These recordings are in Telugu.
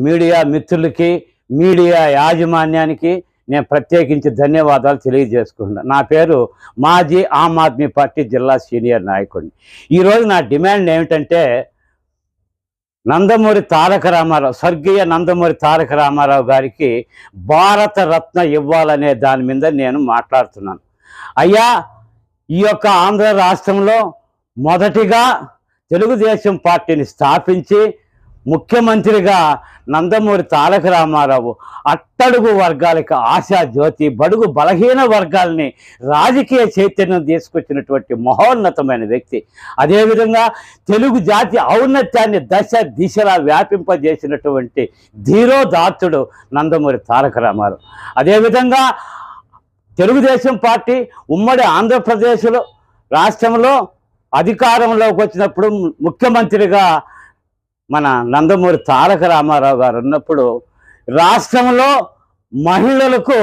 మీడియా మిత్రులకి, మీడియా యాజమాన్యానికి నేను ప్రత్యేకించి ధన్యవాదాలు తెలియజేసుకుంటున్నాను. నా పేరు మాజీ ఆమ్ ఆద్మీ పార్టీ జిల్లా సీనియర్ నాయకుడిని. ఈరోజు నా డిమాండ్ ఏమిటంటే, నందమూరి తారక రామారావు, స్వర్గీయ నందమూరి తారక రామారావు గారికి భారత రత్న ఇవ్వాలనే దాని మీద నేను మాట్లాడుతున్నాను. అయ్యా, ఈ యొక్క ఆంధ్ర రాష్ట్రంలో మొదటిగా తెలుగుదేశం పార్టీని స్థాపించి ముఖ్యమంత్రిగా నందమూరి తారక రామారావు అట్టడుగు వర్గాలకు ఆశా జ్యోతి, బడుగు బలహీన వర్గాల్ని రాజకీయ చైతన్యం తీసుకొచ్చినటువంటి మహోన్నతమైన వ్యక్తి. అదేవిధంగా తెలుగు జాతి ఔన్నత్యాన్ని దశ దిశలా వ్యాపింపజేసినటువంటి ధీరోదాత్తుడు నందమూరి తారక రామారావు. అదేవిధంగా తెలుగుదేశం పార్టీ ఉమ్మడి ఆంధ్రప్రదేశ్లో రాష్ట్రంలో అధికారంలోకి వచ్చినప్పుడు ముఖ్యమంత్రిగా మన నందమూరి తారక రామారావు గారు ఉన్నప్పుడు రాష్ట్రంలో మహిళలకు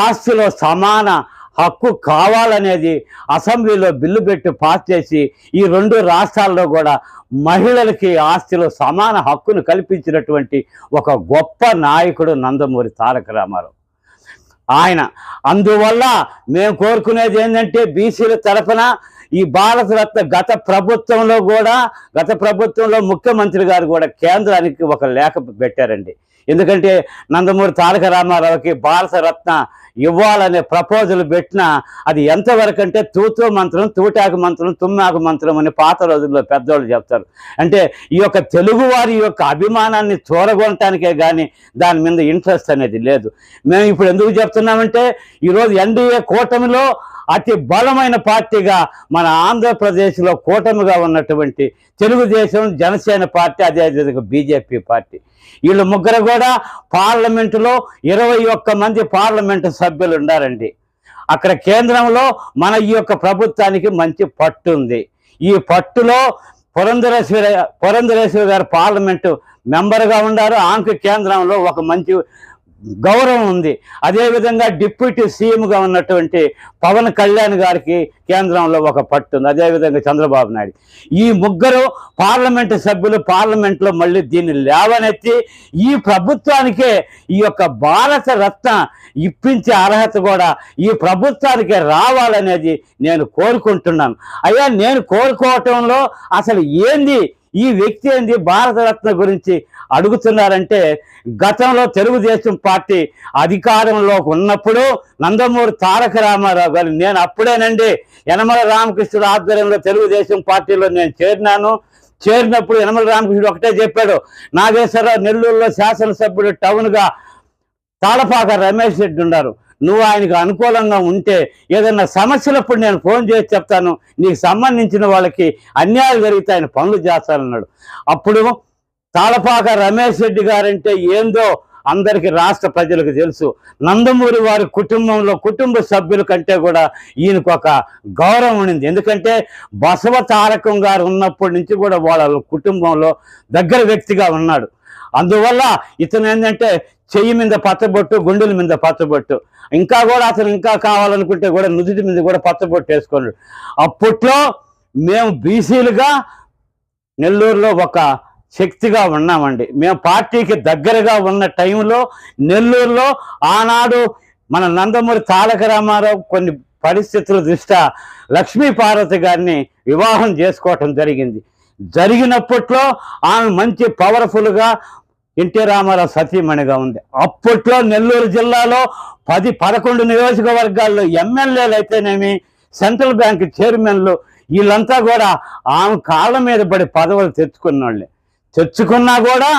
ఆస్తిలో సమాన హక్కు కావాలనేది అసెంబ్లీలో బిల్లు పెట్టి పాస్ చేసి ఈ రెండు రాష్ట్రాల్లో కూడా మహిళలకి ఆస్తిలో సమాన హక్కును కల్పించినటువంటి ఒక గొప్ప నాయకుడు నందమూరి తారక రామారావు ఆయన. అందువల్ల మేము కోరుకునేది ఏంటంటే, బీసీల తరఫున ఈ భారతరత్న గత ప్రభుత్వంలో ముఖ్యమంత్రి గారు కూడా కేంద్రానికి ఒక లేఖ పెట్టారండి. ఎందుకంటే నందమూరి తారక రామారావుకి భారతరత్న ఇవ్వాలనే ప్రపోజల్ పెట్టినా అది ఎంతవరకు అంటే తూతూ మంత్రం, తూటాకు మంత్రం, తుమ్మాకు మంత్రం అని పాత రోజుల్లో పెద్దవాళ్ళు చెప్తారు. అంటే ఈ యొక్క తెలుగువారి యొక్క అభిమానాన్ని చూరగొనటానికే కానీ దాని మీద ఇంట్రెస్ట్ అనేది లేదు. మేము ఇప్పుడు ఎందుకు చెప్తున్నామంటే, ఈరోజు ఎన్డీఏ కూటమిలో అతి బలమైన పార్టీగా మన ఆంధ్రప్రదేశ్లో కూటమిగా ఉన్నటువంటి తెలుగుదేశం, జనసేన పార్టీ, అదేవిధంగా బీజేపీ పార్టీ, వీళ్ళు ముగ్గురు కూడా పార్లమెంటులో 21 మంది పార్లమెంటు సభ్యులు ఉన్నారండి. అక్కడ కేంద్రంలో ఈ యొక్క ప్రభుత్వానికి మంచి పట్టు ఉంది. ఈ పట్టులో పురంధరేశ్వరి గారు పార్లమెంటు మెంబర్గా ఉన్నారు. ఆమెకు కేంద్రంలో ఒక మంచి గౌరవం ఉంది. అదేవిధంగా డిప్యూటీ సీఎంగా ఉన్నటువంటి పవన్ కళ్యాణ్ గారికి కేంద్రంలో ఒక పట్టు ఉంది. అదేవిధంగా చంద్రబాబు నాయుడు, ఈ ముగ్గురు పార్లమెంటు సభ్యులు పార్లమెంట్లో మళ్ళీ దీన్ని లేవనెత్తి ఈ ప్రభుత్వానికే ఈ యొక్క భారత రత్న ఇప్పించే అర్హత కూడా ఈ ప్రభుత్వానికే రావాలనేది నేను కోరుకుంటున్నాను. అయ్యా, నేను కోరుకోవటంలో అసలు ఏంది, ఈ వ్యక్తి ఏంది భారతరత్న గురించి అడుగుతున్నారంటే, గతంలో తెలుగుదేశం పార్టీ అధికారంలోకి ఉన్నప్పుడు నందమూరి తారక రామారావు గారు, నేను అప్పుడేనండి యనమల రామకృష్ణుడు ఆధ్వర్యంలో తెలుగుదేశం పార్టీలో నేను చేరినప్పుడు యనమల రామకృష్ణుడు ఒకటే చెప్పాడు, నాగేశ్వరరావు నెల్లూరులో శాసనసభ్యుడు టౌన్గా తాళపాక రమేష్ రెడ్డి ఉన్నారు, నువ్వు ఆయనకు అనుకూలంగా ఉంటే ఏదన్నా సమస్యలప్పుడు నేను ఫోన్ చేసి చెప్తాను, నీకు సంబంధించిన వాళ్ళకి అన్యాయం జరిగితే ఆయన పనులు చేస్తానన్నాడు. అప్పుడు తాళపాక రమేష్ రెడ్డి గారంటే ఏందో అందరికీ రాష్ట్ర ప్రజలకు తెలుసు. నందమూరి వారి కుటుంబంలో కుటుంబ సభ్యుల కంటే కూడా ఈయనకు ఒక గౌరవం ఉండింది. ఎందుకంటే బసవ తారకం గారు ఉన్నప్పటి నుంచి కూడా వాళ్ళ కుటుంబంలో దగ్గర వ్యక్తిగా ఉన్నాడు. అందువల్ల ఇతను ఏంటంటే చెయ్యి మీద పచ్చబొట్టు, గుండెల మీద పచ్చబొట్టు, ఇంకా కూడా అతను ఇంకా కావాలనుకుంటే కూడా నుదుటి మీద కూడా పచ్చబొట్టు వేసుకున్నాడు. అప్పట్లో మేము బీసీలుగా నెల్లూరులో ఒక శక్తిగా ఉన్నామండి. మేము పార్టీకి దగ్గరగా ఉన్న టైంలో నెల్లూరులో ఆనాడు మన నందమూరి తారక రామారావు కొన్ని పరిస్థితుల దృష్ట్యా లక్ష్మీ పార్వతి గారిని వివాహం చేసుకోవటం జరిగినప్పట్లో ఆమె మంచి పవర్ఫుల్గా ఎన్టీ రామారావు సతీమణిగా ఉంది. అప్పట్లో నెల్లూరు జిల్లాలో 10-11 నియోజకవర్గాల్లో ఎమ్మెల్యేలు అయితేనేమి, సెంట్రల్ బ్యాంక్ చైర్మన్లు, వీళ్ళంతా కూడా ఆమె కాళ్ళ మీద పడి పదవులు తెచ్చుకున్నా కూడా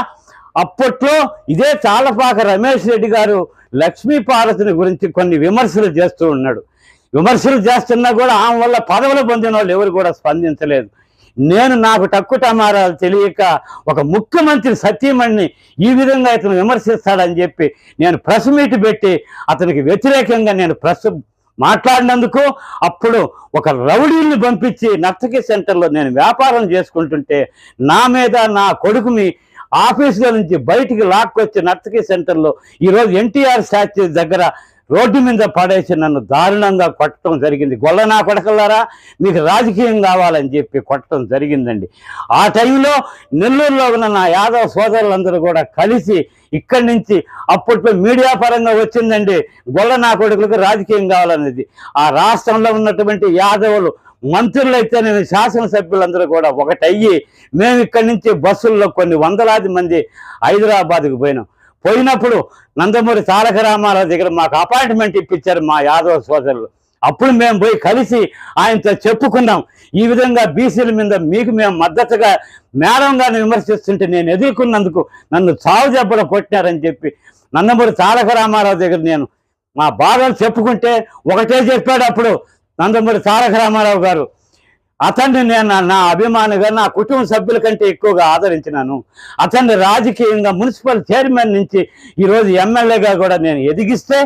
అప్పట్లో ఇదే తాళపాక రమేష్ రెడ్డి గారు లక్ష్మీ పార్వతిని గురించి కొన్ని విమర్శలు చేస్తూ ఉన్నాడు. విమర్శలు చేస్తున్నా కూడా ఆమె వల్ల పదవులు పొందిన వాళ్ళు ఎవరు కూడా స్పందించలేదు. నాకు టక్కు టమారాలు తెలియక ఒక ముఖ్యమంత్రి సతీమణిని ఈ విధంగా ఇతను విమర్శిస్తాడని చెప్పి నేను ప్రెస్ మీట్ పెట్టి అతనికి వ్యతిరేకంగా నేను మాట్లాడినందుకు అప్పుడు ఒక రౌడీని పంపించి నర్తకి సెంటర్లో నేను వ్యాపారం చేసుకుంటుంటే నా మీద నా కొడుకుని ఆఫీసులో నుంచి బయటికి లాక్కొచ్చి నర్తకి సెంటర్లో ఈరోజు ఎన్టీఆర్ స్టాచ్యూ దగ్గర రోడ్డు మీద పడేసి నన్ను దారుణంగా కొట్టడం జరిగింది. గొల్ల నా కొడకల్లారా, మీకు రాజకీయం కావాలని చెప్పి కొట్టడం జరిగిందండి. ఆ టైంలో నెల్లూరులో ఉన్న నా యాదవ సోదరులందరూ కూడా కలిసి ఇక్కడి నుంచి అప్పట్లో మీడియా పరంగా వచ్చిందండి గొల్ల నా కొడుకులకు రాజకీయం కావాలనేది. ఆ రాష్ట్రంలో ఉన్నటువంటి యాదవులు మంత్రులైతే నేను శాసనసభ్యులందరూ కూడా ఒకటయ్యి మేము ఇక్కడి నుంచి బస్సుల్లో కొన్ని వందలాది మంది హైదరాబాద్కు పోయినప్పుడు నందమూరి తారక రామారావు దగ్గర మాకు అపాయింట్మెంట్ ఇప్పించారు మా యాదవ సోదరులు. అప్పుడు మేము పోయి కలిసి ఆయనతో చెప్పుకున్నాం, ఈ విధంగా బీసీల మీద మీకు మేము మద్దతుగా మేడం గారిని విమర్శిస్తుంటే నేను ఎదుర్కొన్నందుకు నన్ను చావు దెబ్బలు కొట్టినారని చెప్పి నందమూరి తారక రామారావు దగ్గర నేను మా బాధలు చెప్పుకుంటే ఒకటే చెప్పాడు అప్పుడు నందమూరి తారక రామారావు గారు, అతన్ని నేను నా అభిమానిగా నా కుటుంబ సభ్యుల కంటే ఎక్కువగా ఆదరించినాను. అతన్ని రాజకీయంగా మున్సిపల్ చైర్మన్ నుంచి ఈరోజు ఎమ్మెల్యేగా కూడా నేను ఎదిగిస్తే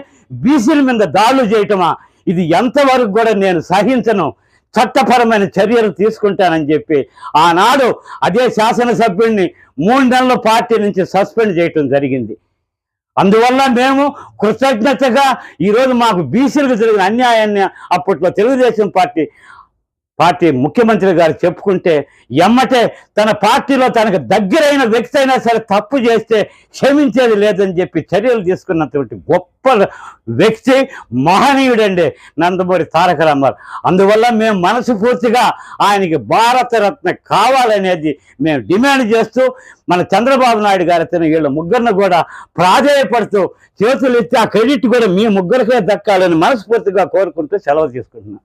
బీసీల మీద దాడులు చేయటమా, ఇది ఎంతవరకు కూడా నేను సహించను, చట్టపరమైన చర్యలు తీసుకుంటానని చెప్పి ఆనాడు అదే శాసనసభ్యుడిని 3 నెలల పార్టీ నుంచి సస్పెండ్ చేయటం జరిగింది. అందువల్ల మేము కృతజ్ఞతగా ఈరోజు మాకు బీసీలకు జరిగిన అన్యాయాన్ని అప్పట్లో తెలుగుదేశం పార్టీ ముఖ్యమంత్రి గారు చెప్పుకుంటే ఎమ్మటే తన పార్టీలో తనకు దగ్గరైన వ్యక్తి అయినా సరే తప్పు చేస్తే క్షమించేది లేదని చెప్పి చర్యలు తీసుకున్నటువంటి గొప్ప వ్యక్తి మహనీయుడండి నందమూరి తారక రామారావు. అందువల్ల మేము మనస్ఫూర్తిగా ఆయనకి భారతరత్న కావాలనేది మేము డిమాండ్ చేస్తూ మన చంద్రబాబు నాయుడు గారితో వీళ్ళ ముగ్గురిని కూడా ప్రాధేయపడుతూ చేతులు ఇచ్చి ఆ క్రెడిట్ కూడా మీ ముగ్గురికే దక్కాలని మనస్ఫూర్తిగా కోరుకుంటూ సెలవు తీసుకుంటున్నాం.